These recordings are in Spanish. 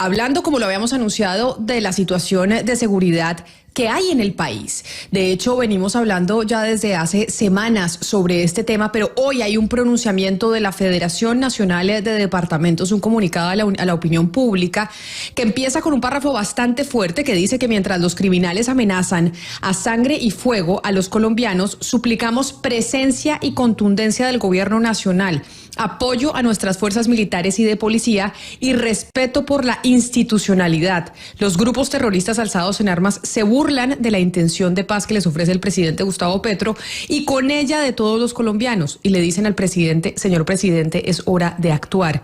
hablando, como lo habíamos anunciado, de la situación de seguridad que hay en el país. De hecho, venimos hablando ya desde hace semanas sobre este tema, pero hoy hay un pronunciamiento de la Federación Nacional de Departamentos, un comunicado a la opinión pública, que empieza con un párrafo bastante fuerte que dice que mientras los criminales amenazan a sangre y fuego a los colombianos, suplicamos presencia y contundencia del gobierno nacional, apoyo a nuestras fuerzas militares y de policía y respeto por la institucionalidad. Los grupos terroristas alzados en armas se burlan de la intención de paz que les ofrece el presidente Gustavo Petro y con ella de todos los colombianos, y le dicen al presidente: señor presidente, es hora de actuar.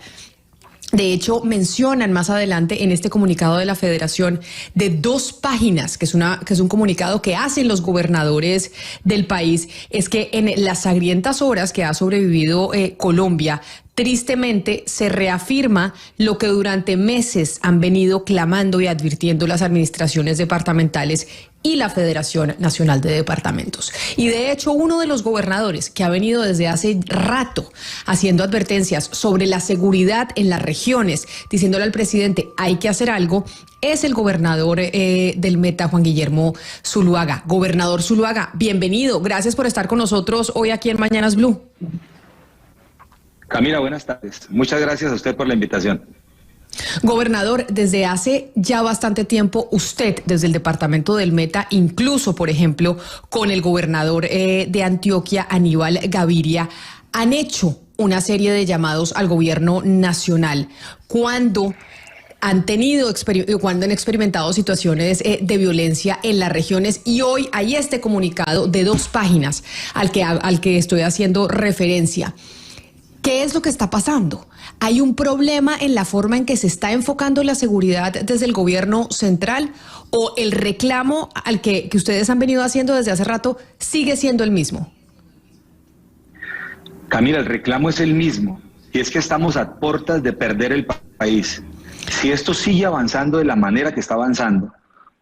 De hecho, mencionan más adelante en este comunicado de la Federación de 2 páginas, que es un comunicado que hacen los gobernadores del país, es que en las sangrientas horas que ha sobrevivido Colombia, tristemente se reafirma lo que durante meses han venido clamando y advirtiendo las administraciones departamentales y la Federación Nacional de Departamentos. Y de hecho, uno de los gobernadores que ha venido desde hace rato haciendo advertencias sobre la seguridad en las regiones, diciéndole al presidente hay que hacer algo, es el gobernador del Meta, Juan Guillermo Zuluaga. Gobernador Zuluaga, bienvenido. Gracias por estar con nosotros hoy aquí en Mañanas Blue. Camila, buenas tardes. Muchas gracias a usted por la invitación. Gobernador, desde hace ya bastante tiempo usted, desde el departamento del Meta, incluso, por ejemplo, con el gobernador de Antioquia, Aníbal Gaviria, han hecho una serie de llamados al gobierno nacional cuando han experimentado situaciones de violencia en las regiones, y hoy hay este comunicado de 2 páginas al que estoy haciendo referencia. ¿Qué es lo que está pasando? ¿Hay un problema en la forma en que se está enfocando la seguridad desde el gobierno central, o el reclamo al que ustedes han venido haciendo desde hace rato sigue siendo el mismo? Camila, el reclamo es el mismo, y es que estamos a puertas de perder el país. Si esto sigue avanzando de la manera que está avanzando,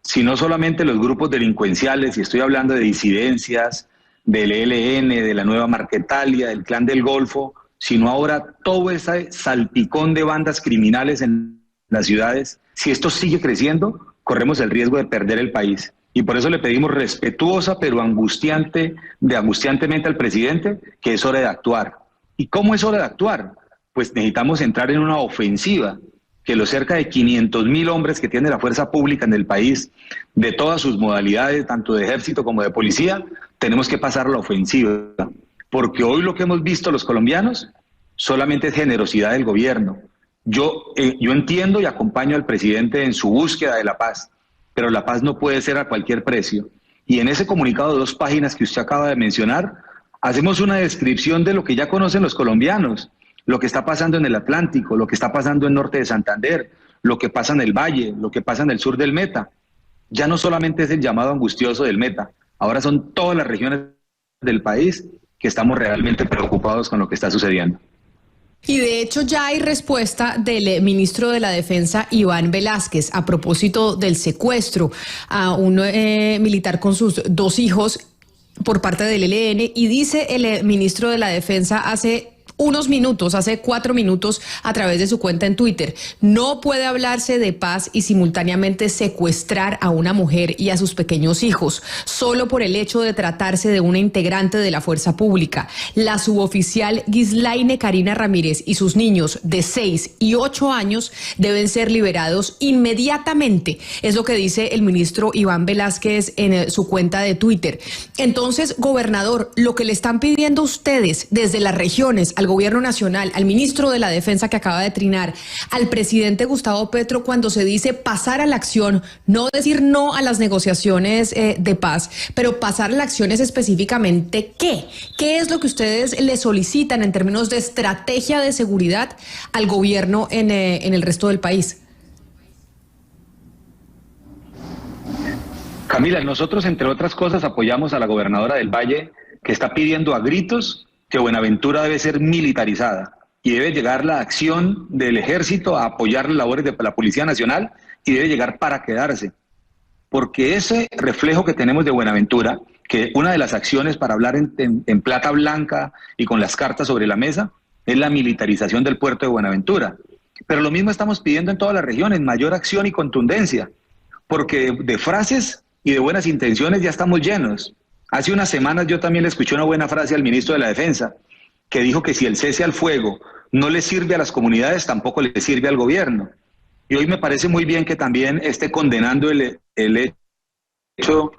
si no solamente los grupos delincuenciales, y estoy hablando de disidencias, del ELN, de la Nueva Marquetalia, del Clan del Golfo, sino ahora todo ese salpicón de bandas criminales en las ciudades, si esto sigue creciendo, corremos el riesgo de perder el país. Y por eso le pedimos respetuosa pero angustiantemente al presidente que es hora de actuar. ¿Y cómo es hora de actuar? Pues necesitamos entrar en una ofensiva, que los cerca de 500.000 hombres que tiene la fuerza pública en el país, de todas sus modalidades, tanto de ejército como de policía, tenemos que pasar a la ofensiva. Porque hoy lo que hemos visto los colombianos solamente es generosidad del gobierno. Yo entiendo y acompaño al presidente en su búsqueda de la paz, pero la paz no puede ser a cualquier precio. Y en ese comunicado de 2 páginas que usted acaba de mencionar, hacemos una descripción de lo que ya conocen los colombianos, lo que está pasando en el Atlántico, lo que está pasando en norte de Santander, lo que pasa en el Valle, lo que pasa en el sur del Meta. Ya no solamente es el llamado angustioso del Meta, ahora son todas las regiones del país que estamos realmente preocupados con lo que está sucediendo. Y de hecho ya hay respuesta del ministro de la Defensa, Iván Velásquez, a propósito del secuestro a un militar con sus 2 hijos por parte del ELN, y dice el ministro de la Defensa hace 4 minutos, a través de su cuenta en Twitter: no puede hablarse de paz y simultáneamente secuestrar a una mujer y a sus pequeños hijos, solo por el hecho de tratarse de una integrante de la fuerza pública. La suboficial Gislaine Karina Ramírez y sus niños de 6 y 8 años deben ser liberados inmediatamente. Es lo que dice el ministro Iván Velásquez en su cuenta de Twitter. Entonces, gobernador, lo que le están pidiendo ustedes desde las regiones al gobierno nacional, al ministro de la Defensa que acaba de trinar, al presidente Gustavo Petro, cuando se dice pasar a la acción, no decir no a las negociaciones de paz, pero pasar a la acción es específicamente ¿qué? ¿Qué es lo que ustedes le solicitan en términos de estrategia de seguridad al gobierno en el resto del país? Camila, nosotros, entre otras cosas, apoyamos a la gobernadora del Valle, que está pidiendo a gritos que Buenaventura debe ser militarizada y debe llegar la acción del ejército a apoyar las labores de la Policía Nacional, y debe llegar para quedarse. Porque ese reflejo que tenemos de Buenaventura, que una de las acciones para hablar en plata blanca y con las cartas sobre la mesa, es la militarización del puerto de Buenaventura. Pero lo mismo estamos pidiendo en todas las regiones, mayor acción y contundencia, porque de frases y de buenas intenciones ya estamos llenos. Hace unas semanas yo también le escuché una buena frase al ministro de la Defensa, que dijo que si el cese al fuego no le sirve a las comunidades, tampoco le sirve al gobierno. Y hoy me parece muy bien que también esté condenando el hecho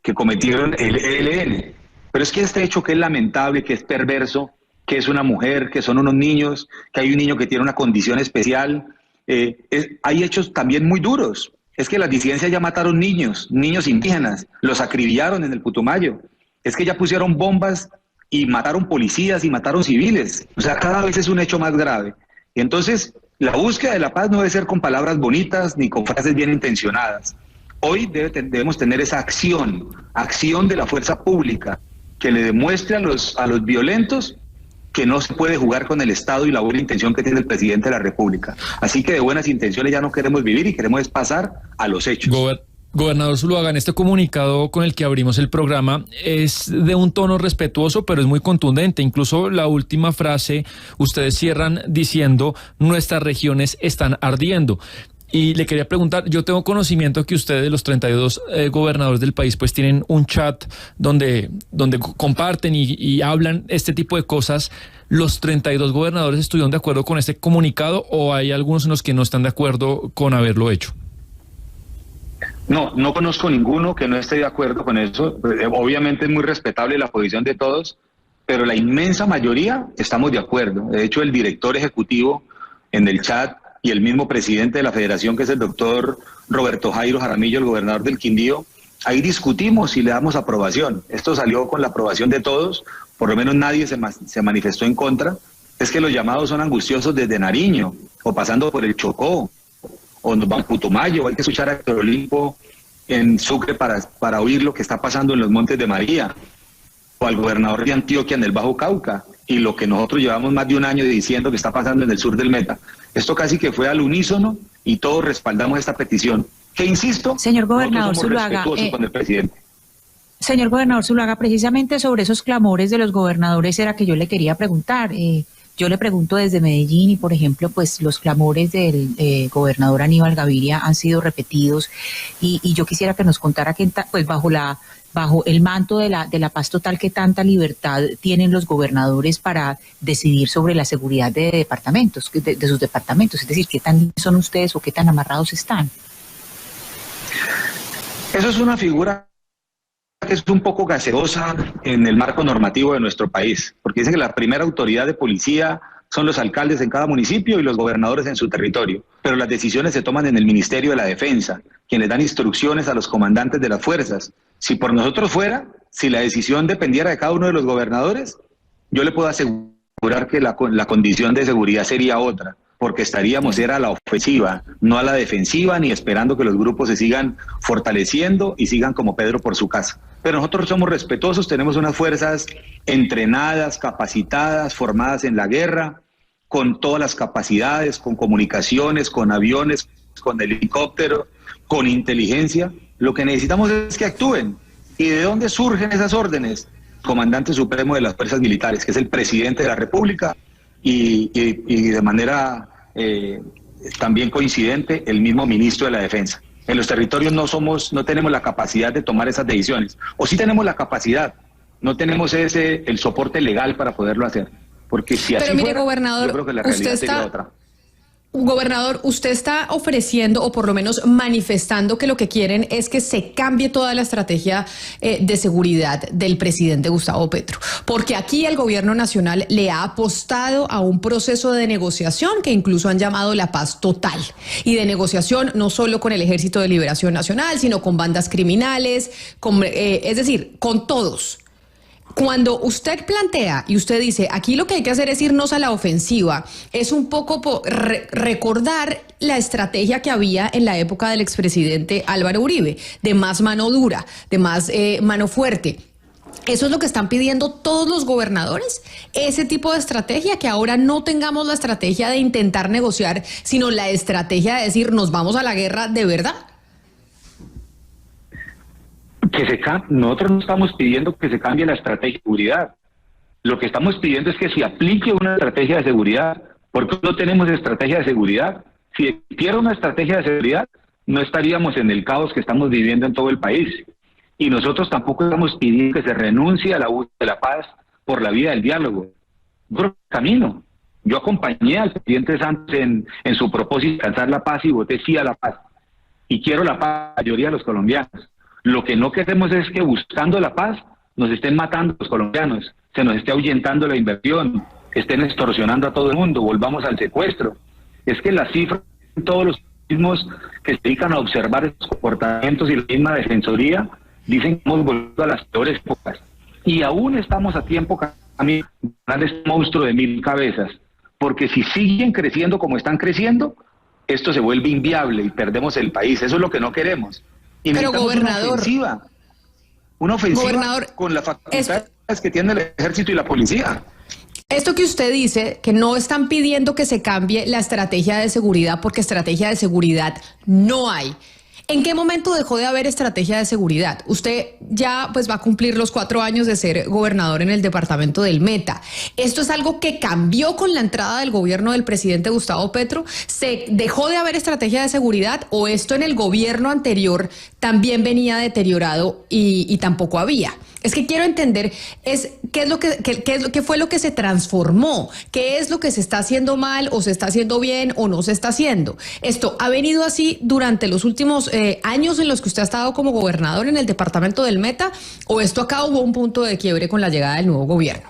que cometieron el ELN. Pero es que este hecho que es lamentable, que es perverso, que es una mujer, que son unos niños, que hay un niño que tiene una condición especial, hay hechos también muy duros. Es que las disidencias ya mataron niños indígenas, los acribillaron en el Putumayo. Es que ya pusieron bombas y mataron policías y mataron civiles. O sea, cada vez es un hecho más grave. Y entonces, la búsqueda de la paz no debe ser con palabras bonitas ni con frases bien intencionadas. Hoy debemos tener esa acción de la fuerza pública que le demuestre a los violentos que no se puede jugar con el Estado y la buena intención que tiene el presidente de la República. Así que de buenas intenciones ya no queremos vivir y queremos pasar a los hechos. Gobernador Zuluaga, en este comunicado con el que abrimos el programa es de un tono respetuoso, pero es muy contundente. Incluso la última frase, ustedes cierran diciendo: nuestras regiones están ardiendo. Y le quería preguntar, yo tengo conocimiento que ustedes, los 32 gobernadores del país, pues tienen un chat donde comparten y hablan este tipo de cosas. ¿Los 32 gobernadores estuvieron de acuerdo con este comunicado o hay algunos en los que no están de acuerdo con haberlo hecho? No conozco ninguno que no esté de acuerdo con eso. Obviamente es muy respetable la posición de todos, pero la inmensa mayoría estamos de acuerdo. De hecho, el director ejecutivo en el chat y el mismo presidente de la federación, que es el doctor Roberto Jairo Jaramillo, el gobernador del Quindío, ahí discutimos y le damos aprobación. Esto salió con la aprobación de todos, por lo menos nadie se manifestó en contra. Es que los llamados son angustiosos desde Nariño, o pasando por el Chocó, o nos van a Putumayo. Hay que escuchar a Héctor Olimpo en Sucre para oír lo que está pasando en los Montes de María, o al gobernador de Antioquia en el Bajo Cauca, y lo que nosotros llevamos más de un año diciendo que está pasando en el sur del Meta. Esto casi que fue al unísono y todos respaldamos esta petición. Que insisto, señor gobernador Zuluaga, con el presidente. Señor gobernador Zuluaga, precisamente sobre esos clamores de los gobernadores era que yo le quería preguntar. Yo le pregunto desde Medellín y, por ejemplo, pues los clamores del gobernador Aníbal Gaviria han sido repetidos y yo quisiera que nos contara que pues bajo el manto de la paz total, que tanta libertad tienen los gobernadores para decidir sobre la seguridad de departamentos, de sus departamentos, es decir, qué tan son ustedes o qué tan amarrados están. Eso es una figura que es un poco gaseosa en el marco normativo de nuestro país, porque dice que la primera autoridad de policía son los alcaldes en cada municipio y los gobernadores en su territorio, pero las decisiones se toman en el Ministerio de la Defensa, quienes dan instrucciones a los comandantes de las fuerzas. Si por nosotros fuera, si la decisión dependiera de cada uno de los gobernadores, yo le puedo asegurar que la condición de seguridad sería otra, porque estaríamos a la ofensiva, no a la defensiva, ni esperando que los grupos se sigan fortaleciendo y sigan como Pedro por su casa. Pero nosotros somos respetuosos, tenemos unas fuerzas entrenadas, capacitadas, formadas en la guerra, con todas las capacidades, con comunicaciones, con aviones, con helicóptero, con inteligencia. Lo que necesitamos es que actúen. ¿Y de dónde surgen esas órdenes? Comandante supremo de las fuerzas militares, que es el presidente de la República, y de manera también coincidente, el mismo ministro de la Defensa. En los territorios no tenemos la capacidad de tomar esas decisiones, o sí tenemos la capacidad, no tenemos el soporte legal para poderlo hacer, porque si así mire, fuera, gobernador, yo creo que la realidad sería otra. Gobernador, usted está ofreciendo o por lo menos manifestando que lo que quieren es que se cambie toda la estrategia de seguridad del presidente Gustavo Petro, porque aquí el gobierno nacional le ha apostado a un proceso de negociación que incluso han llamado la paz total, y de negociación no solo con el Ejército de Liberación Nacional, sino con bandas criminales, es decir, con todos. Cuando usted plantea y usted dice, aquí lo que hay que hacer es irnos a la ofensiva, es un poco recordar la estrategia que había en la época del expresidente Álvaro Uribe, de más mano dura, de más mano fuerte. ¿Eso es lo que están pidiendo todos los gobernadores? Ese tipo de estrategia, que ahora no tengamos la estrategia de intentar negociar, sino la estrategia de decir, nos vamos a la guerra de verdad. Nosotros no estamos pidiendo que se cambie la estrategia de seguridad. Lo que estamos pidiendo es que se aplique una estrategia de seguridad ¿Por qué no tenemos estrategia de seguridad? Si existiera una estrategia de seguridad, no estaríamos en el caos que estamos viviendo en todo el país. Y nosotros tampoco estamos pidiendo que se renuncie a la búsqueda de la paz por la vía del diálogo. Otro camino. Yo acompañé al presidente Santos en su propósito de alcanzar la paz y voté sí a la paz. Y quiero la paz, la mayoría de los colombianos. Lo que no queremos es que buscando la paz nos estén matando los colombianos, se nos esté ahuyentando la inversión, estén extorsionando a todo el mundo, volvamos al secuestro. Es que las cifras en todos los mismos que se dedican a observar estos comportamientos y la misma defensoría dicen que hemos vuelto a las peores épocas. Y aún estamos a tiempo de ganar este monstruo de 1000 cabezas, porque si siguen creciendo como están creciendo, esto se vuelve inviable y perdemos el país. Eso es lo que no queremos. Y pero gobernador, una ofensiva gobernador, con las facultades que tiene el ejército y la policía. Esto que usted dice, que no están pidiendo que se cambie la estrategia de seguridad porque estrategia de seguridad no hay. ¿En qué momento dejó de haber estrategia de seguridad? Usted ya pues va a cumplir los 4 años de ser gobernador en el departamento del Meta. ¿Esto es algo que cambió con la entrada del gobierno del presidente Gustavo Petro? ¿Se dejó de haber estrategia de seguridad o esto en el gobierno anterior también venía deteriorado y tampoco había? Es que quiero entender qué fue lo que se transformó, qué es lo que se está haciendo mal o se está haciendo bien o no se está haciendo. ¿Esto ha venido así durante los últimos años en los que usted ha estado como gobernador en el departamento del Meta o esto acá hubo un punto de quiebre con la llegada del nuevo gobierno?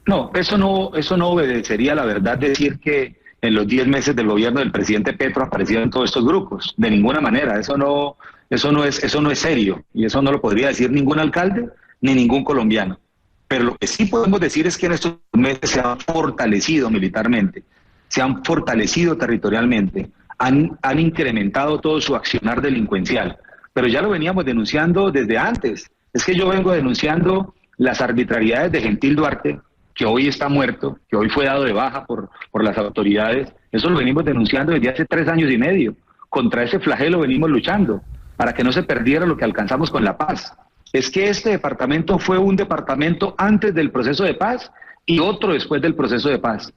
No, eso no obedecería a la verdad decir que en los 10 meses del gobierno del presidente Petro aparecieron todos estos grupos. De ninguna manera, eso no es serio y eso no lo podría decir ningún alcalde ni ningún colombiano. Pero lo que sí podemos decir es que en estos meses se han fortalecido militarmente, se han fortalecido territorialmente, han incrementado todo su accionar delincuencial. Pero ya lo veníamos denunciando desde antes. Es que yo vengo denunciando las arbitrariedades de Gentil Duarte, que hoy está muerto, que hoy fue dado de baja por las autoridades. Eso lo venimos denunciando desde hace 3 años y medio. Contra ese flagelo venimos luchando, para que no se perdiera lo que alcanzamos con la paz. Es que este departamento fue un departamento antes del proceso de paz y otro después del proceso de paz.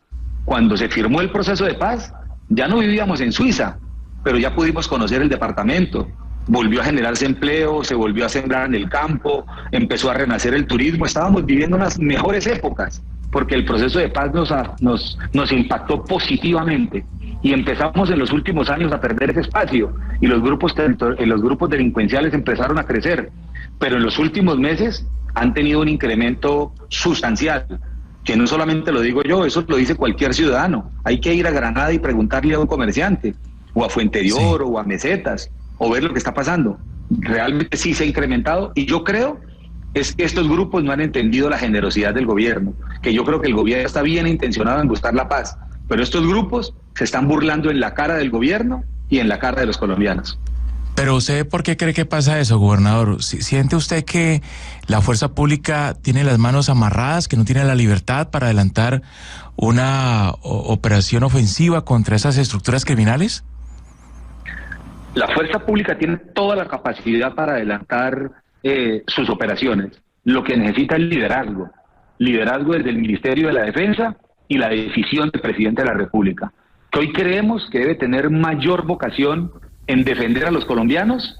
Cuando se firmó el proceso de paz, ya no vivíamos en Suiza, pero ya pudimos conocer el departamento. Volvió a generarse empleo, se volvió a sembrar en el campo, empezó a renacer el turismo. Estábamos viviendo unas mejores épocas, porque el proceso de paz nos impactó positivamente. Y empezamos en los últimos años a perder ese espacio y los grupos delincuenciales empezaron a crecer, pero en los últimos meses han tenido un incremento sustancial, que no solamente lo digo yo, eso lo dice cualquier ciudadano. Hay que ir a Granada y preguntarle a un comerciante, o a Fuenterior, o a Mesetas, o ver lo que está pasando. Realmente sí se ha incrementado y yo creo es que estos grupos no han entendido la generosidad del gobierno, que yo creo que el gobierno está bien intencionado en buscar la paz, pero estos grupos se están burlando en la cara del gobierno y en la cara de los colombianos. Pero usted, ¿por qué cree que pasa eso, gobernador? ¿Siente usted que la fuerza pública tiene las manos amarradas, que no tiene la libertad para adelantar una operación ofensiva contra esas estructuras criminales? La fuerza pública tiene toda la capacidad para adelantar sus operaciones. Lo que necesita es liderazgo. Liderazgo desde el Ministerio de la Defensa y la decisión del presidente de la República, que hoy creemos que debe tener mayor vocación en defender a los colombianos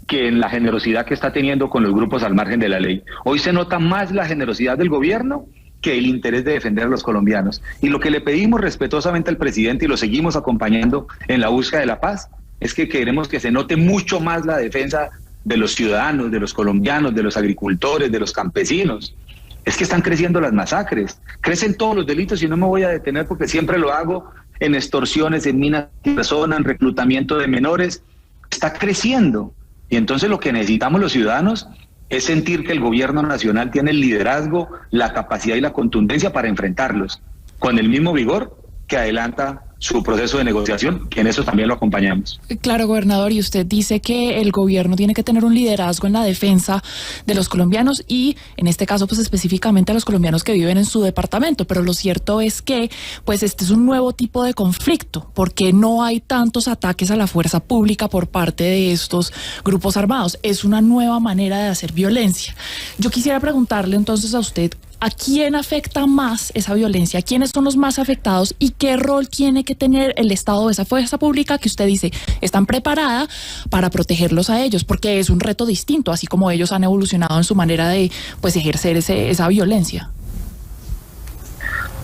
que en la generosidad que está teniendo con los grupos al margen de la ley. Hoy se nota más la generosidad del gobierno que el interés de defender a los colombianos. Y lo que le pedimos respetuosamente al presidente, y lo seguimos acompañando en la búsqueda de la paz, es que queremos que se note mucho más la defensa de los ciudadanos, de los colombianos, de los agricultores, de los campesinos. Es que están creciendo las masacres, crecen todos los delitos y no me voy a detener porque siempre lo hago en extorsiones, en minas de personas, en reclutamiento de menores. Está creciendo y entonces lo que necesitamos los ciudadanos es sentir que el gobierno nacional tiene el liderazgo, la capacidad y la contundencia para enfrentarlos con el mismo vigor que adelanta su proceso de negociación, que en eso también lo acompañamos. Claro, gobernador, y usted dice que el gobierno tiene que tener un liderazgo en la defensa de los colombianos y, en este caso, pues específicamente a los colombianos que viven en su departamento, pero lo cierto es que, pues este es un nuevo tipo de conflicto, porque no hay tantos ataques a la fuerza pública por parte de estos grupos armados, es una nueva manera de hacer violencia. Yo quisiera preguntarle entonces a usted, ¿a quién afecta más esa violencia? ¿Quiénes son los más afectados? ¿Y qué rol tiene que tener el Estado de esa fuerza pública que usted dice están preparada para protegerlos a ellos? Porque es un reto distinto, así como ellos han evolucionado en su manera de pues ejercer esa violencia.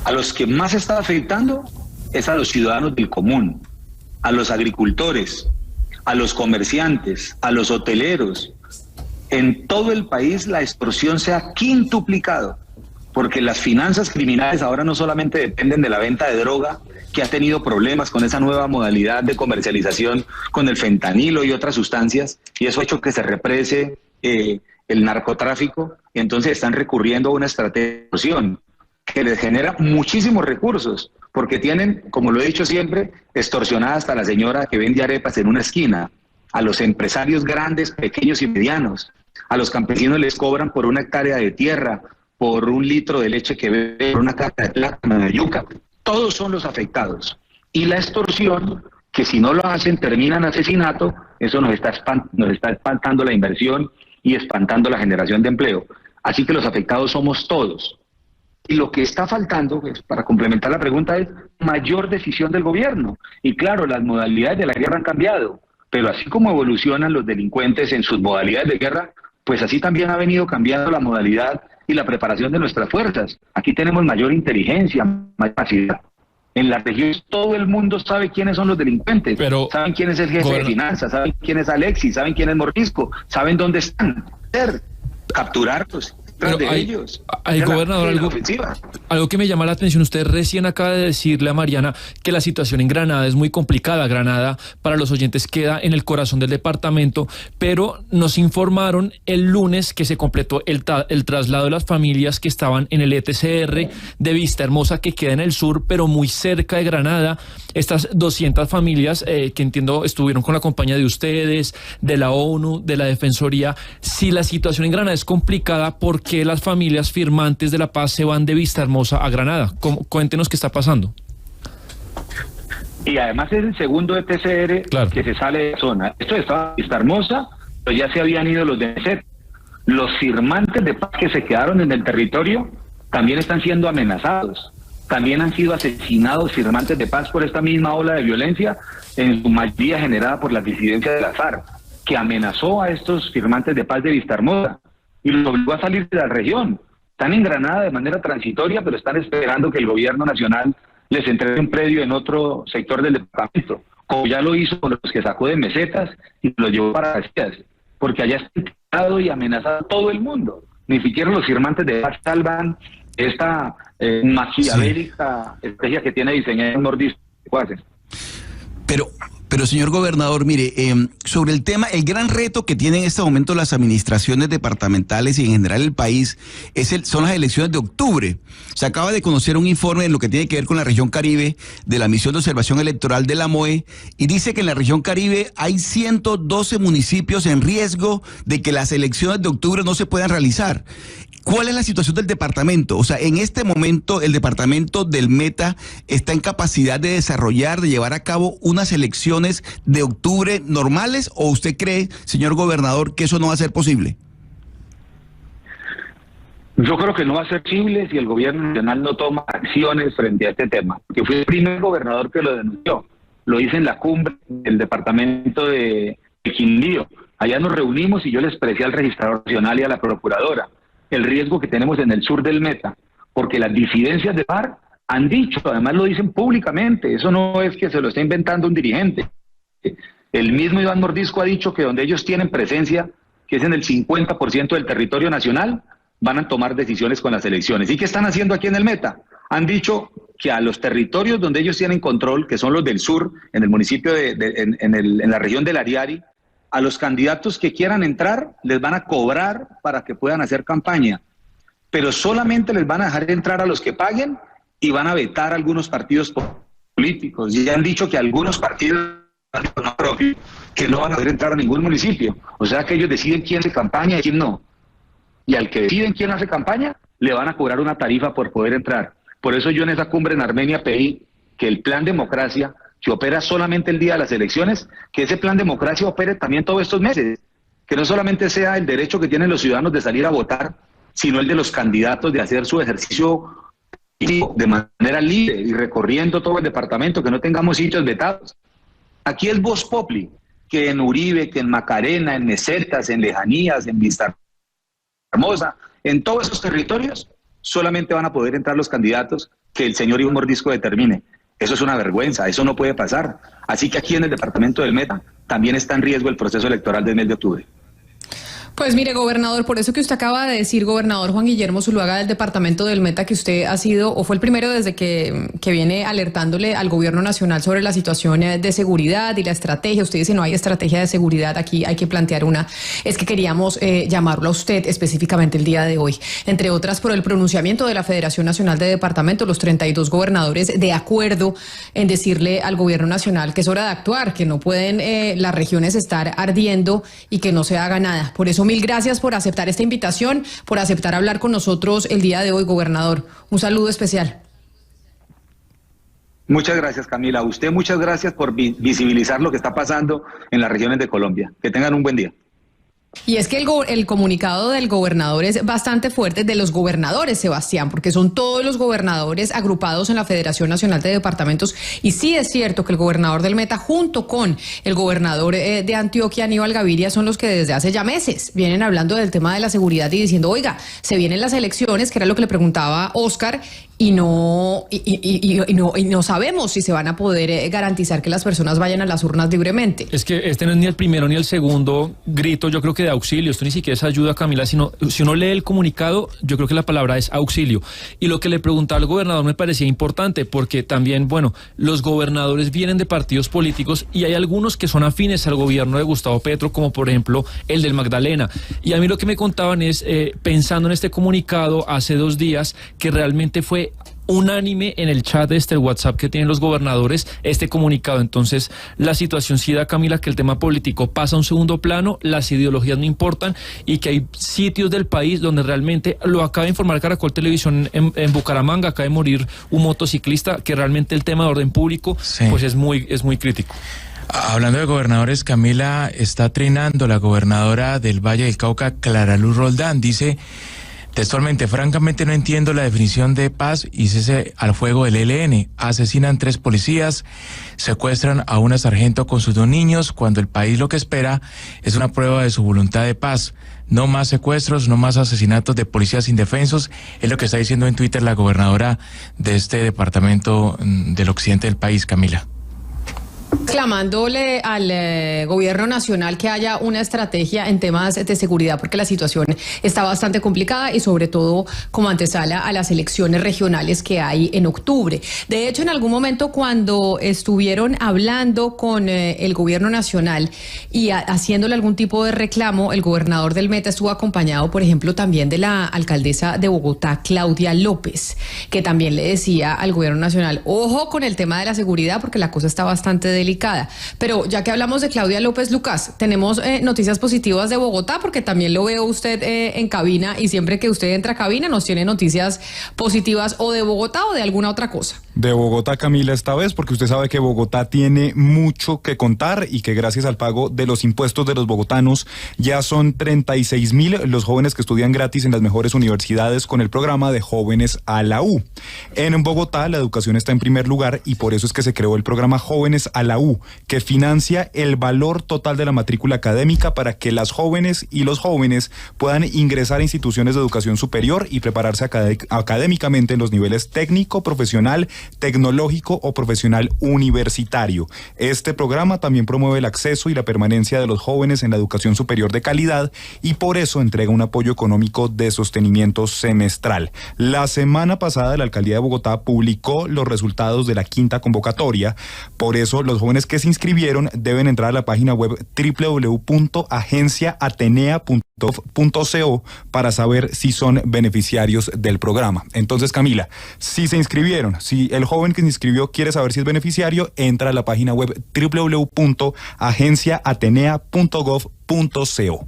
A los que más está afectando es a los ciudadanos del común, a los agricultores, a los comerciantes, a los hoteleros. En todo el país la extorsión se ha quintuplicado, porque las finanzas criminales ahora no solamente dependen de la venta de droga, que ha tenido problemas con esa nueva modalidad de comercialización con el fentanilo y otras sustancias, y eso ha hecho que se represe el narcotráfico, y entonces están recurriendo a una estrategia de extorsión que les genera muchísimos recursos, porque tienen, como lo he dicho siempre, extorsionada hasta la señora que vende arepas en una esquina, a los empresarios grandes, pequeños y medianos, a los campesinos les cobran por una hectárea de tierra, por un litro de leche que bebe, por una caja de plátano, de yuca. Todos son los afectados. Y la extorsión, que si no lo hacen termina en asesinato, eso nos está espantando la inversión y espantando la generación de empleo. Así que los afectados somos todos. Y lo que está faltando, pues, para complementar la pregunta, es mayor decisión del gobierno. Y claro, las modalidades de la guerra han cambiado, pero así como evolucionan los delincuentes en sus modalidades de guerra, pues así también ha venido cambiando la modalidad y la preparación de nuestras fuerzas. Aquí tenemos mayor inteligencia, mayor capacidad. En las regiones todo el mundo sabe quiénes son los delincuentes, pero saben quién es el jefe de finanzas, saben quién es Alexis, saben quién es Mordisco, saben dónde están. Capturarlos. Pero hay gobernador, algo que me llama la atención, usted recién acaba de decirle a Mariana que la situación en Granada es muy complicada. Granada, para los oyentes, queda en el corazón del departamento, pero nos informaron el lunes que se completó el traslado de las familias que estaban en el ETCR de Vista Hermosa, que queda en el sur, pero muy cerca de Granada. Estas 200 familias que entiendo estuvieron con la compañía de ustedes, de la ONU, de la Defensoría. Si la situación en Granada es complicada, ¿por qué las familias firmantes de la paz se van de Vista Hermosa a Granada? Cuéntenos qué está pasando. Y además es el segundo ETCR que se sale de la zona. Esto estaba en Vista Hermosa, pero ya se habían ido los de MESET. Los firmantes de paz que se quedaron en el territorio también están siendo amenazados. También han sido asesinados firmantes de paz por esta misma ola de violencia, en su mayoría generada por las disidencias de la FARC, que amenazó a estos firmantes de paz de Vista Hermosa y los obligó a salir de la región. Están en Granada de manera transitoria, pero están esperando que el gobierno nacional les entregue un predio en otro sector del departamento, como ya lo hizo con los que sacó de Mesetas y los llevó para Casillas, porque allá está intentado y amenazado a todo el mundo. Ni siquiera los firmantes de paz salvan esta maquiavélica estrategia que tiene diseñada en Mordisco. Pero señor gobernador, mire, sobre el tema, el gran reto que tienen en este momento las administraciones departamentales y en general el país son las elecciones de octubre. Se acaba de conocer un informe en lo que tiene que ver con la región Caribe de la Misión de Observación Electoral de la MOE y dice que en la región Caribe hay 112 municipios en riesgo de que las elecciones de octubre no se puedan realizar. ¿Cuál es la situación del departamento? O sea, en este momento el departamento del Meta está en capacidad de desarrollar, de llevar a cabo unas elecciones de octubre normales, ¿o usted cree, señor gobernador, que eso no va a ser posible? Yo creo que no va a ser posible si el gobierno nacional no toma acciones frente a este tema, porque fui el primer gobernador que lo denunció. Lo hice en la cumbre del departamento de Quindío. Allá nos reunimos y yo le expresé al registrador nacional y a la procuradora el riesgo que tenemos en el sur del Meta, porque las disidencias de FARC han dicho, además lo dicen públicamente, eso no es que se lo esté inventando un dirigente. El mismo Iván Mordisco ha dicho que donde ellos tienen presencia, que es en el 50% del territorio nacional, van a tomar decisiones con las elecciones. ¿Y qué están haciendo aquí en el Meta? Han dicho que a los territorios donde ellos tienen control, que son los del sur, en el municipio en la región del Ariari, a los candidatos que quieran entrar les van a cobrar para que puedan hacer campaña, pero solamente les van a dejar entrar a los que paguen y van a vetar a algunos partidos políticos. Y ya han dicho que algunos partidos no propios que no van a poder entrar a ningún municipio. O sea que ellos deciden quién hace campaña y quién no. Y al que deciden quién hace campaña, le van a cobrar una tarifa por poder entrar. Por eso yo en esa cumbre en Armenia pedí que el plan democracia, que opera solamente el día de las elecciones, que ese plan democracia opere también todos estos meses, que no solamente sea el derecho que tienen los ciudadanos de salir a votar, sino el de los candidatos de hacer su ejercicio de manera libre y recorriendo todo el departamento, que no tengamos sitios vetados. Aquí es Voz Populi, que en Uribe, que en Macarena, en Mesetas, en Lejanías, en Vista Hermosa, en todos esos territorios, solamente van a poder entrar los candidatos que el señor Iván Mordisco determine. Eso es una vergüenza, eso no puede pasar. Así que aquí en el departamento del Meta también está en riesgo el proceso electoral del mes de octubre. Pues mire, gobernador, por eso que usted acaba de decir, gobernador Juan Guillermo Zuluaga del departamento del Meta, que usted ha sido o fue el primero desde que viene alertándole al gobierno nacional sobre la situación de seguridad y la estrategia. Usted dice no hay estrategia de seguridad, aquí hay que plantear una. Es que queríamos llamarlo a usted específicamente el día de hoy, entre otras por el pronunciamiento de la Federación Nacional de Departamentos, los 32 gobernadores de acuerdo en decirle al gobierno nacional que es hora de actuar, que no pueden las regiones estar ardiendo y que no se haga nada. Por eso mil gracias por aceptar esta invitación, por aceptar hablar con nosotros el día de hoy, gobernador. Un saludo especial. Muchas gracias, Camila. A usted muchas gracias por visibilizar lo que está pasando en las regiones de Colombia. Que tengan un buen día. Y es que el comunicado del gobernador es bastante fuerte, de los gobernadores, Sebastián, porque son todos los gobernadores agrupados en la Federación Nacional de Departamentos. Y sí es cierto que el gobernador del Meta, junto con el gobernador de Antioquia, Aníbal Gaviria, son los que desde hace ya meses vienen hablando del tema de la seguridad y diciendo, oiga, se vienen las elecciones, que era lo que le preguntaba Oscar, y no sabemos si se van a poder garantizar que las personas vayan a las urnas libremente. Es que este no es ni el primero ni el segundo grito, yo creo que de auxilio. Esto ni siquiera es ayuda, Camila, sino si uno lee el comunicado, yo creo que la palabra es auxilio. Y lo que le preguntaba al gobernador me parecía importante, porque también, bueno, los gobernadores vienen de partidos políticos y hay algunos que son afines al gobierno de Gustavo Petro, como por ejemplo el del Magdalena. Y a mí lo que me contaban es, pensando en este comunicado hace 2 días, que realmente fue unánime en el chat el WhatsApp que tienen los gobernadores este comunicado. Entonces la situación sí da, Camila, que el tema político pasa a un segundo plano, las ideologías no importan y que hay sitios del país donde realmente, lo acaba de informar Caracol Televisión en Bucaramanga, acaba de morir un motociclista, que realmente el tema de orden público pues es muy crítico. Hablando de gobernadores, Camila, está trinando la gobernadora del Valle del Cauca, Clara Luz Roldán. Dice textualmente: francamente no entiendo la definición de paz y cese al fuego del ELN. Asesinan 3 policías, secuestran a una sargento con sus 2 niños, cuando el país lo que espera es una prueba de su voluntad de paz. No más secuestros, no más asesinatos de policías indefensos, es lo que está diciendo en Twitter la gobernadora de este departamento del occidente del país, Camila. Clamándole al gobierno nacional que haya una estrategia en temas de seguridad, porque la situación está bastante complicada y sobre todo como antesala a las elecciones regionales que hay en octubre. De hecho, en algún momento cuando estuvieron hablando con el gobierno nacional y haciéndole algún tipo de reclamo, el gobernador del Meta estuvo acompañado, por ejemplo, también de la alcaldesa de Bogotá, Claudia López, que también le decía al gobierno nacional, ojo con el tema de la seguridad porque la cosa está bastante delicada. Pero ya que hablamos de Claudia López, Lucas, tenemos noticias positivas de Bogotá, porque también lo veo usted en cabina y siempre que usted entra a cabina nos tiene noticias positivas o de Bogotá o de alguna otra cosa. De Bogotá, Camila, esta vez, porque usted sabe que Bogotá tiene mucho que contar y que gracias al pago de los impuestos de los bogotanos ya son 36,000 los jóvenes que estudian gratis en las mejores universidades con el programa de Jóvenes a la U. En Bogotá la educación está en primer lugar y por eso es que se creó el programa Jóvenes a la U, que financia el valor total de la matrícula académica para que las jóvenes y los jóvenes puedan ingresar a instituciones de educación superior y prepararse académicamente en los niveles técnico, profesional, tecnológico o profesional universitario. Este programa también promueve el acceso y la permanencia de los jóvenes en la educación superior de calidad y por eso entrega un apoyo económico de sostenimiento semestral. La semana pasada la Alcaldía de Bogotá publicó los resultados de la 5ª convocatoria, por eso los jóvenes que se inscribieron deben entrar a la página web www.agenciaatenea.gov.co para saber si son beneficiarios del programa. Entonces, Camila, si se inscribieron, si el joven que se inscribió quiere saber si es beneficiario, entra a la página web www.agenciaatenea.gov.co.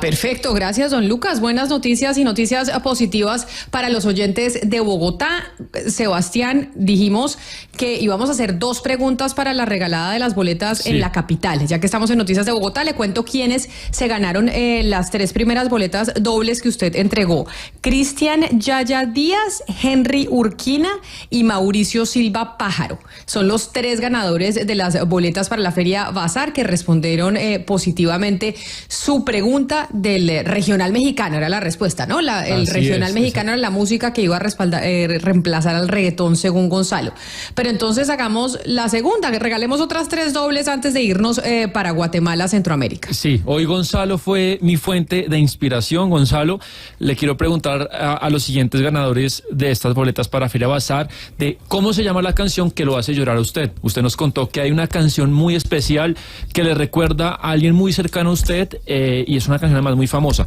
Perfecto. Gracias, don Lucas. Buenas noticias y noticias positivas para los oyentes de Bogotá. Sebastián, dijimos que íbamos a hacer 2 preguntas para la regalada de las boletas en la capital. Ya que estamos en Noticias de Bogotá, le cuento quiénes se ganaron las 3 primeras boletas dobles que usted entregó. Cristian Yaya Díaz, Henry Urquina y Mauricio Silva Pájaro. Son los 3 ganadores de las boletas para la Feria Bazar que respondieron positivamente su pregunta del regional mexicano, era la respuesta, ¿no? El regional mexicano era la música que iba a reemplazar al reggaetón, según Gonzalo. Pero entonces hagamos la segunda, que regalemos otras 3 dobles antes de irnos para Guatemala, Centroamérica. Sí, hoy Gonzalo fue mi fuente de inspiración. Gonzalo, le quiero preguntar a los siguientes ganadores de estas boletas para Feria Bazar de cómo se llama la canción que lo hace llorar a usted. Usted nos contó que hay una canción muy especial que le recuerda a alguien muy cercano a usted y es una canción además muy famosa.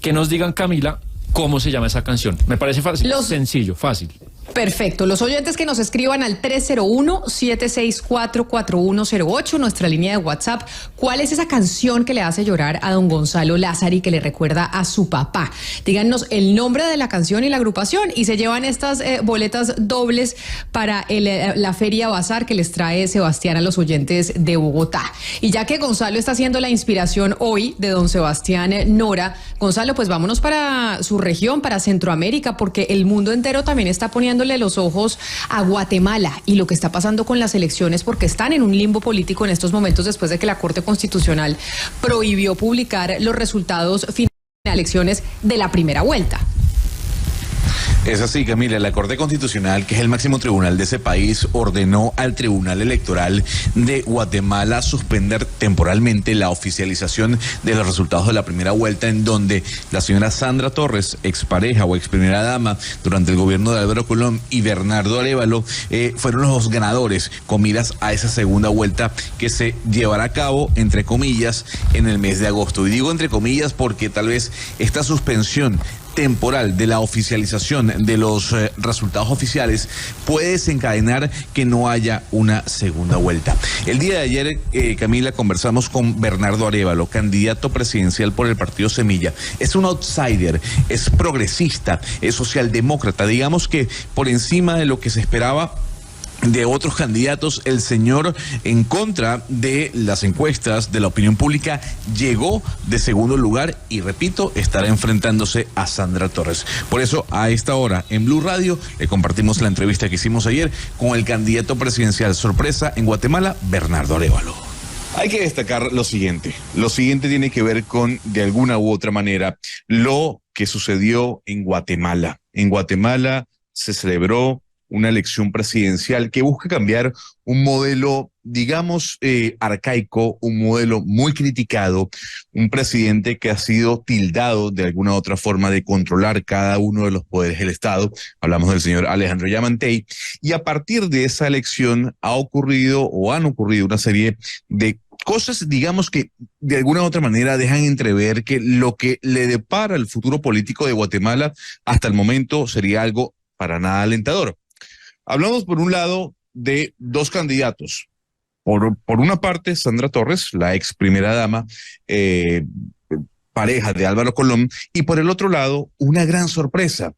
Que nos digan, Camila, cómo se llama esa canción. Me parece fácil, sencillo, fácil. Perfecto. Los oyentes que nos escriban al 301-764-4108, nuestra línea de WhatsApp. ¿Cuál es esa canción que le hace llorar a don Gonzalo Lázari, que le recuerda a su papá? Díganos el nombre de la canción y la agrupación y se llevan estas boletas dobles para la Feria Bazar que les trae Sebastián a los oyentes de Bogotá. Y ya que Gonzalo está haciendo la inspiración hoy de don Sebastián Nora, Gonzalo, pues vámonos para su región, para Centroamérica, porque el mundo entero también está poniéndole los ojos a Guatemala y lo que está pasando con las elecciones, porque están en un limbo político en estos momentos después de que la Corte Constitucional prohibió publicar los resultados finales de las elecciones de la primera vuelta. Es así, Camila. La Corte Constitucional, que es el máximo tribunal de ese país, ordenó al Tribunal Electoral de Guatemala suspender temporalmente la oficialización de los resultados de la primera vuelta, en donde la señora Sandra Torres, expareja o ex primera dama durante el gobierno de Álvaro Colón, y Bernardo Arévalo fueron los ganadores con miras a esa segunda vuelta que se llevará a cabo, entre comillas, en el mes de agosto. Y digo entre comillas porque tal vez esta suspensión temporal de la oficialización de los resultados oficiales puede desencadenar que no haya una segunda vuelta. El día de ayer, Camila, conversamos con Bernardo Arévalo, candidato presidencial por el partido Semilla. Es un outsider, es progresista, es socialdemócrata, digamos que por encima de lo que se esperaba de otros candidatos. El señor, en contra de las encuestas de la opinión pública, llegó de segundo lugar y, repito, estará enfrentándose a Sandra Torres. Por eso, a esta hora, en Blue Radio, le compartimos la entrevista que hicimos ayer con el candidato presidencial sorpresa en Guatemala, Bernardo Arévalo. Hay que destacar lo siguiente. Lo siguiente tiene que ver con, de alguna u otra manera, lo que sucedió en Guatemala. En Guatemala se celebró una elección presidencial que busca cambiar un modelo, digamos, arcaico, un modelo muy criticado, un presidente que ha sido tildado de alguna u otra forma de controlar cada uno de los poderes del Estado. Hablamos del señor Alejandro Yamatei, y a partir de esa elección han ocurrido una serie de cosas, digamos, que de alguna u otra manera dejan entrever que lo que le depara el futuro político de Guatemala hasta el momento sería algo para nada alentador. Hablamos por un lado de 2 candidatos. Por una parte, Sandra Torres, la ex primera dama, pareja de Álvaro Colón, y por el otro lado, una gran sorpresa,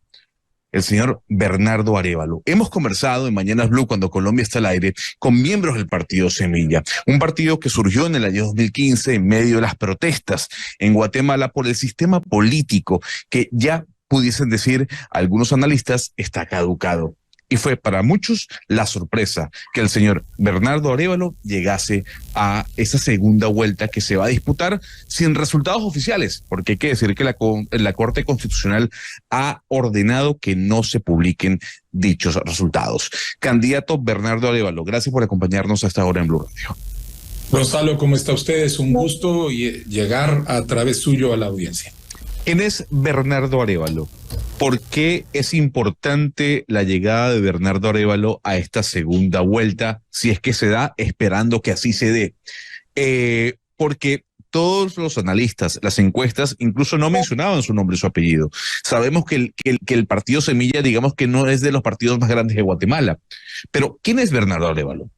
el señor Bernardo Arévalo. Hemos conversado en Mañanas Blue, cuando Colombia está al aire, con miembros del partido Semilla, un partido que surgió en el año 2015 en medio de las protestas en Guatemala por el sistema político que ya pudiesen decir algunos analistas está caducado. Y fue para muchos la sorpresa que el señor Bernardo Arévalo llegase a esa segunda vuelta que se va a disputar sin resultados oficiales, porque hay que decir que la Corte Constitucional ha ordenado que no se publiquen dichos resultados. Candidato Bernardo Arévalo, gracias por acompañarnos a esta hora en Blue Radio. Gonzalo, ¿cómo está usted? Es un gusto llegar a través suyo a la audiencia. ¿Quién es Bernardo Arévalo? ¿Por qué es importante la llegada de Bernardo Arévalo a esta segunda vuelta, si es que se da, esperando que así se dé? Porque todos los analistas, las encuestas, incluso no mencionaban su nombre y su apellido. Sabemos que el partido Semilla, digamos que no es de los partidos más grandes de Guatemala. Pero, ¿quién es Bernardo Arévalo?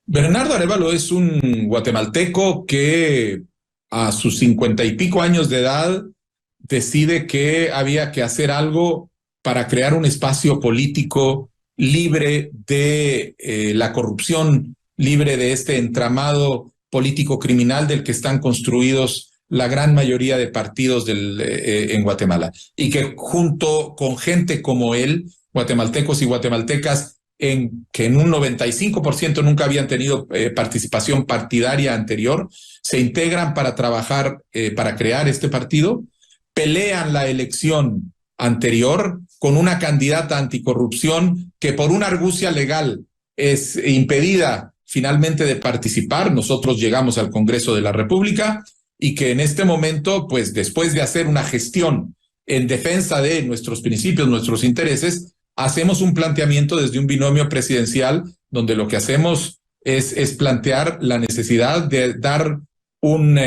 Bernardo Arévalo es un guatemalteco que a sus 50 y pico años de edad, decide que había que hacer algo para crear un espacio político libre de la corrupción, libre de este entramado político criminal del que están construidos la gran mayoría de partidos en Guatemala. Y que junto con gente como él, guatemaltecos y guatemaltecas, que en un 95% nunca habían tenido participación partidaria anterior, se integran para trabajar, para crear este partido, pelean la elección anterior con una candidata anticorrupción que por una argucia legal es impedida finalmente de participar. Nosotros llegamos al Congreso de la República y que en este momento, pues después de hacer una gestión en defensa de nuestros principios, nuestros intereses, hacemos un planteamiento desde un binomio presidencial donde lo que hacemos es plantear la necesidad de dar un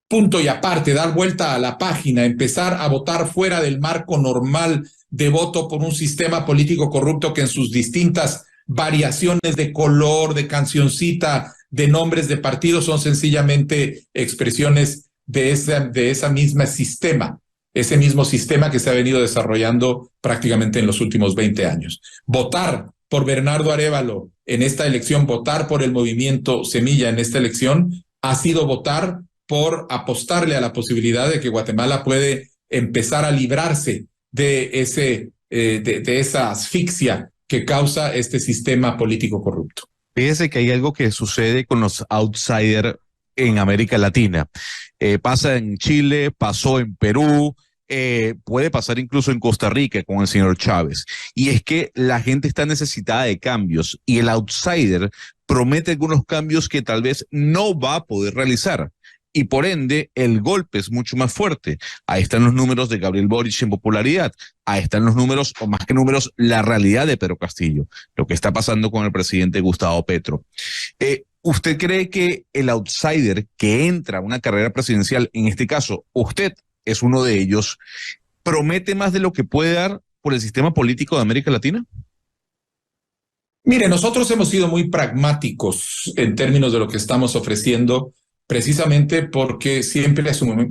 punto y aparte, dar vuelta a la página, empezar a votar fuera del marco normal de voto por un sistema político corrupto que en sus distintas variaciones de color, de cancioncita, de nombres de partidos son sencillamente expresiones de esa misma sistema, ese mismo sistema que se ha venido desarrollando prácticamente en los últimos 20 años. Votar por Bernardo Arévalo en esta elección, votar por el movimiento Semilla en esta elección, ha sido votar por apostarle a la posibilidad de que Guatemala puede empezar a librarse de esa asfixia que causa este sistema político corrupto. Fíjese que hay algo que sucede con los outsiders en América Latina. Pasa en Chile, pasó en Perú, puede pasar incluso en Costa Rica con el señor Chávez. Y es que la gente está necesitada de cambios y el outsider promete algunos cambios que tal vez no va a poder realizar. Y por ende, el golpe es mucho más fuerte. Ahí están los números de Gabriel Boric en popularidad. Ahí están los números, o más que números, la realidad de Pedro Castillo. Lo que está pasando con el presidente Gustavo Petro. ¿Usted cree que el outsider que entra a una carrera presidencial, en este caso, usted es uno de ellos, promete más de lo que puede dar por el sistema político de América Latina? Mire, nosotros hemos sido muy pragmáticos en términos de lo que estamos ofreciendo, precisamente porque siempre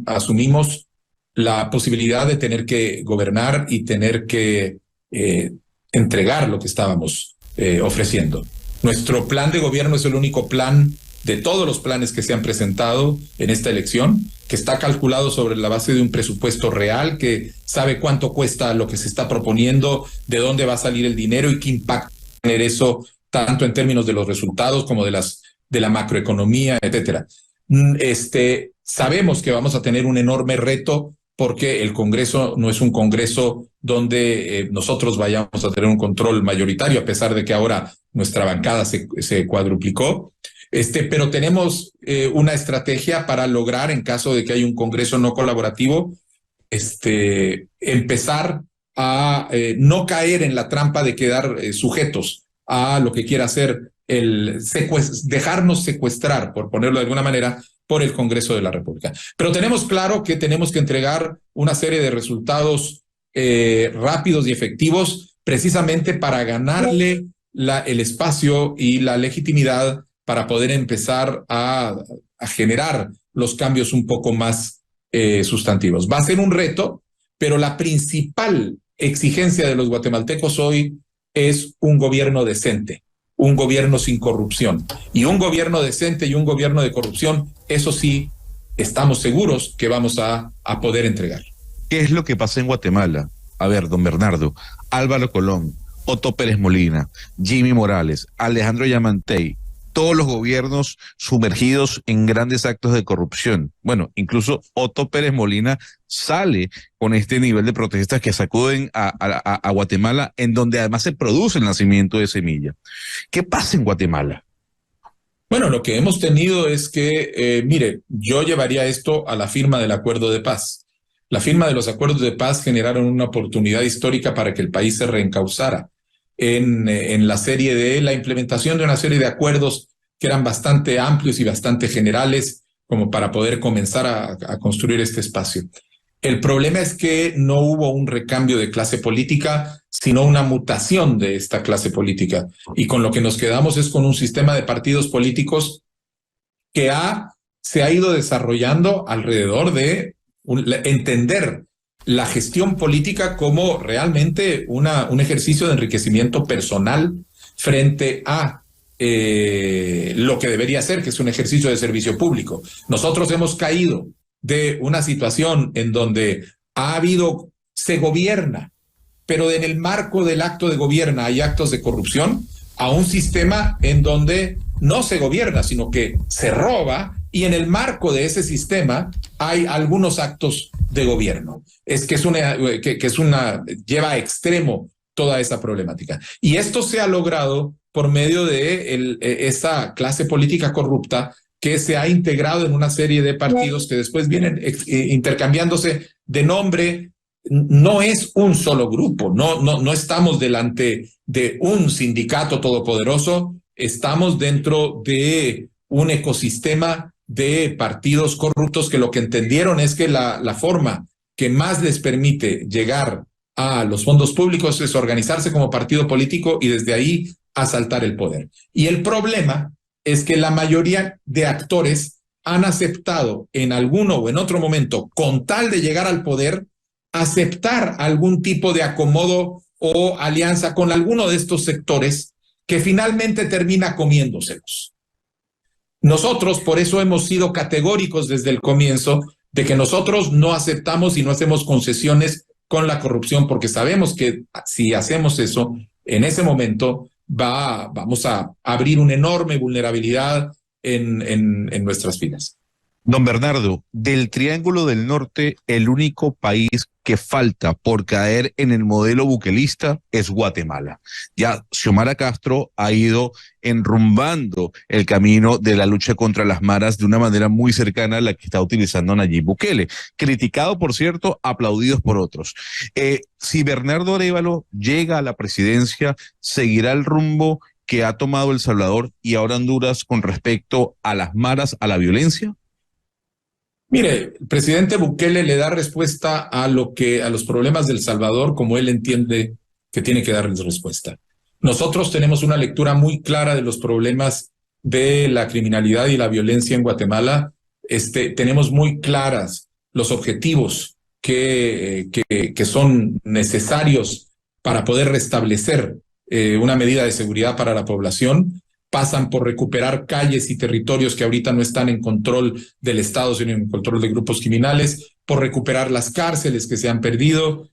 asumimos la posibilidad de tener que gobernar y tener que entregar lo que estábamos ofreciendo. Nuestro plan de gobierno es el único plan de todos los planes que se han presentado en esta elección, que está calculado sobre la base de un presupuesto real, que sabe cuánto cuesta lo que se está proponiendo, de dónde va a salir el dinero y qué impacto va a tener eso, tanto en términos de los resultados como de la macroeconomía, etcétera. Sabemos que vamos a tener un enorme reto porque el Congreso no es un Congreso donde nosotros vayamos a tener un control mayoritario, a pesar de que ahora nuestra bancada se cuadruplicó. Pero tenemos una estrategia para lograr, en caso de que haya un Congreso no colaborativo, empezar a no caer en la trampa de quedar sujetos a lo que quiera hacer dejarnos secuestrar, por ponerlo de alguna manera, por el Congreso de la República. Pero tenemos claro que tenemos que entregar una serie de resultados rápidos y efectivos, precisamente para ganarle el espacio y la legitimidad para poder empezar a generar los cambios un poco más sustantivos. Va a ser un reto, pero la principal exigencia de los guatemaltecos hoy es un gobierno decente, un gobierno sin corrupción. Y un gobierno decente y un gobierno de corrupción, eso sí, estamos seguros que vamos a poder entregar. ¿Qué es lo que pasa en Guatemala? A ver, don Bernardo, Álvaro Colón, Otto Pérez Molina, Jimmy Morales, Alejandro Yamatei, todos los gobiernos sumergidos en grandes actos de corrupción. Bueno, incluso Otto Pérez Molina sale con este nivel de protestas que sacuden a Guatemala, en donde además se produce el nacimiento de Semilla. ¿Qué pasa en Guatemala? Bueno, lo que hemos tenido es que, mire, yo llevaría esto a la firma del acuerdo de paz. La firma de los acuerdos de paz generaron una oportunidad histórica para que el país se reencauzara en la serie de la implementación de una serie de acuerdos que eran bastante amplios y bastante generales como para poder comenzar a construir este espacio. El problema es que no hubo un recambio de clase política, sino una mutación de esta clase política. Y con lo que nos quedamos es con un sistema de partidos políticos que ha se ha ido desarrollando alrededor de entender la gestión política como realmente un ejercicio de enriquecimiento personal frente a lo que debería ser, que es un ejercicio de servicio público. Nosotros hemos caído de una situación en donde se gobierna, pero en el marco del acto de gobierna hay actos de corrupción, a un sistema en donde no se gobierna, sino que se roba, y en el marco de ese sistema hay algunos actos de gobierno. Lleva a extremo toda esa problemática. Y esto se ha logrado por medio de esa clase política corrupta que se ha integrado en una serie de partidos que después vienen intercambiándose de nombre. No es un solo grupo, no estamos delante de un sindicato todopoderoso, estamos dentro de un ecosistema de partidos corruptos que lo que entendieron es que la forma que más les permite llegar a los fondos públicos es organizarse como partido político y desde ahí asaltar el poder. Y el problema es que la mayoría de actores han aceptado en alguno o en otro momento, con tal de llegar al poder, aceptar algún tipo de acomodo o alianza con alguno de estos sectores que finalmente termina comiéndoselos. Nosotros por eso hemos sido categóricos desde el comienzo de que nosotros no aceptamos y no hacemos concesiones con la corrupción, porque sabemos que si hacemos eso, en ese momento vamos a abrir una enorme vulnerabilidad en nuestras vidas. Don Bernardo, del Triángulo del Norte, el único país que falta por caer en el modelo buquelista es Guatemala. Ya Xiomara Castro ha ido enrumbando el camino de la lucha contra las maras de una manera muy cercana a la que está utilizando Nayib Bukele. Criticado, por cierto, aplaudidos por otros. Si Bernardo Arévalo llega a la presidencia, ¿seguirá el rumbo que ha tomado El Salvador y ahora Honduras con respecto a las maras, a la violencia? Mire, el presidente Bukele le da respuesta a los problemas de El Salvador como él entiende que tiene que darles respuesta. Nosotros tenemos una lectura muy clara de los problemas de la criminalidad y la violencia en Guatemala. Tenemos muy claras los objetivos que son necesarios para poder restablecer una medida de seguridad para la población. Pasan por recuperar calles y territorios que ahorita no están en control del Estado, sino en control de grupos criminales, por recuperar las cárceles que se han perdido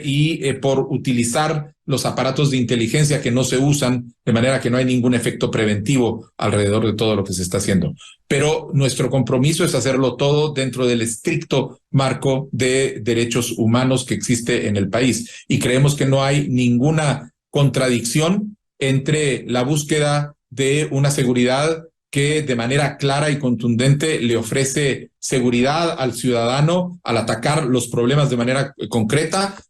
y por utilizar los aparatos de inteligencia que no se usan, de manera que no hay ningún efecto preventivo alrededor de todo lo que se está haciendo. Pero nuestro compromiso es hacerlo todo dentro del estricto marco de derechos humanos que existe en el país. Y creemos que no hay ninguna contradicción entre la búsqueda de una seguridad que de manera clara y contundente le ofrece seguridad al ciudadano al atacar los problemas de manera concreta,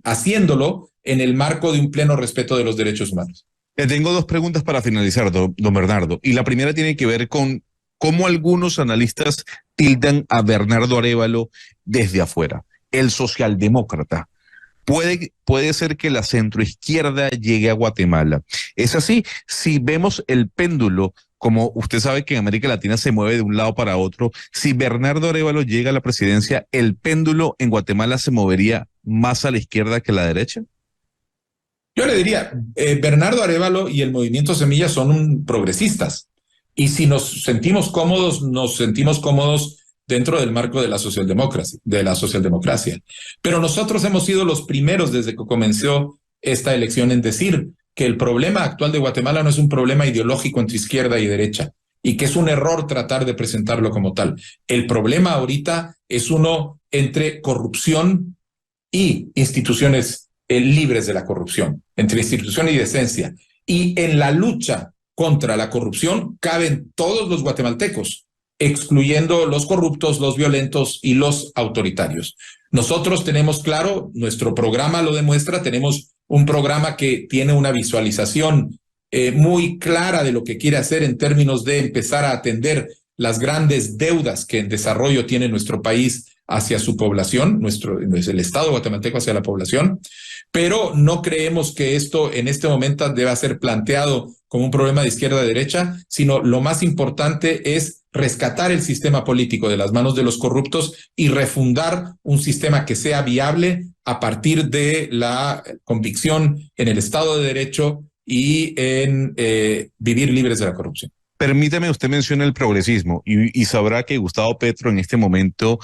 haciéndolo en el marco de un pleno respeto de los derechos humanos. Tengo dos preguntas para finalizar, don Bernardo. Y la primera tiene que ver con cómo algunos analistas tildan a Bernardo Arévalo desde afuera, el socialdemócrata. Puede ser que la centroizquierda llegue a Guatemala. Es así, si vemos el péndulo, como usted sabe que en América Latina se mueve de un lado para otro, si Bernardo Arévalo llega a la presidencia, ¿el péndulo en Guatemala se movería más a la izquierda que a la derecha? Yo le diría, Bernardo Arévalo y el Movimiento Semilla son progresistas. Y si nos sentimos cómodos dentro del marco de la socialdemocracia. Pero nosotros hemos sido los primeros desde que comenzó esta elección en decir que el problema actual de Guatemala no es un problema ideológico entre izquierda y derecha y que es un error tratar de presentarlo como tal. El problema ahorita es uno entre corrupción y instituciones libres de la corrupción, entre institución y decencia. Y en la lucha contra la corrupción caben todos los guatemaltecos, excluyendo los corruptos, los violentos y los autoritarios. Nosotros tenemos claro, nuestro programa lo demuestra, tenemos un programa que tiene una visualización muy clara de lo que quiere hacer en términos de empezar a atender las grandes deudas que en desarrollo tiene nuestro país hacia su población, el Estado guatemalteco hacia la población, pero no creemos que esto en este momento deba ser planteado como un problema de izquierda-derecha, sino lo más importante es rescatar el sistema político de las manos de los corruptos y refundar un sistema que sea viable a partir de la convicción en el Estado de Derecho y en vivir libres de la corrupción. Permítame, usted menciona el progresismo y sabrá que Gustavo Petro en este momento,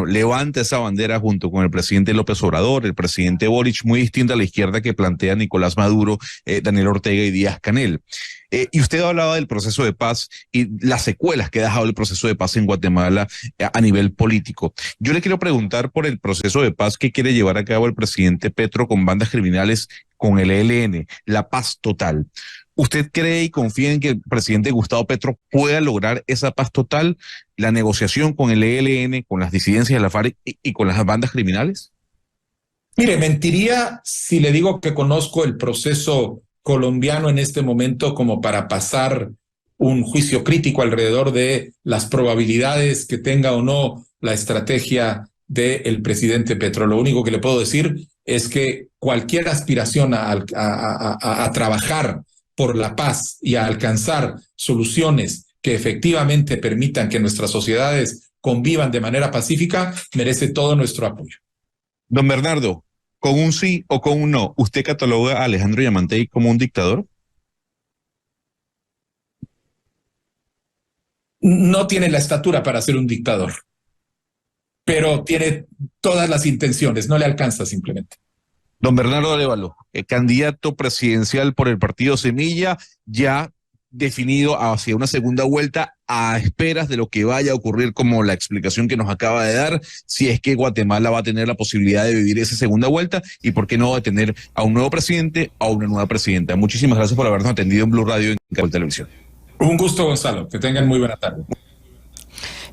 levanta esa bandera junto con el presidente López Obrador, el presidente Boric, muy distinta a la izquierda que plantea Nicolás Maduro, Daniel Ortega y Díaz Canel. Y usted hablaba del proceso de paz y las secuelas que ha dejado el proceso de paz en Guatemala a nivel político. Yo le quiero preguntar por el proceso de paz que quiere llevar a cabo el presidente Petro con bandas criminales, con el ELN, la paz total. ¿Usted cree y confía en que el presidente Gustavo Petro pueda lograr esa paz total, la negociación con el ELN, con las disidencias de la FARC y con las bandas criminales? Mire, mentiría si le digo que conozco el proceso colombiano en este momento como para pasar un juicio crítico alrededor de las probabilidades que tenga o no la estrategia del presidente Petro. Lo único que le puedo decir es que cualquier aspiración a trabajar por la paz y a alcanzar soluciones que efectivamente permitan que nuestras sociedades convivan de manera pacífica, merece todo nuestro apoyo. Don Bernardo, ¿con un sí o con un no, usted cataloga a Alejandro Yamatei como un dictador? No tiene la estatura para ser un dictador, pero tiene todas las intenciones, no le alcanza simplemente. Don Bernardo Arévalo, candidato presidencial por el partido Semilla, ya definido hacia una segunda vuelta a esperas de lo que vaya a ocurrir, como la explicación que nos acaba de dar, si es que Guatemala va a tener la posibilidad de vivir esa segunda vuelta y por qué no va a tener a un nuevo presidente o a una nueva presidenta. Muchísimas gracias por habernos atendido en Blue Radio y en Caracol Televisión. Un gusto, Gonzalo. Que tengan muy buena tarde.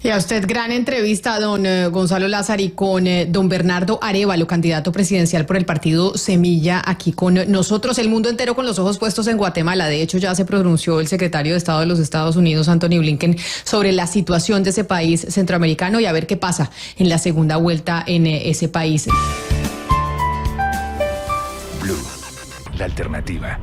Y a usted, gran entrevista, don Gonzalo Lázari, con don Bernardo Arévalo, candidato presidencial por el partido Semilla, aquí con nosotros. El mundo entero con los ojos puestos en Guatemala. De hecho, ya se pronunció el secretario de Estado de los Estados Unidos, Anthony Blinken, sobre la situación de ese país centroamericano y a ver qué pasa en la segunda vuelta en ese país. Blue, la alternativa.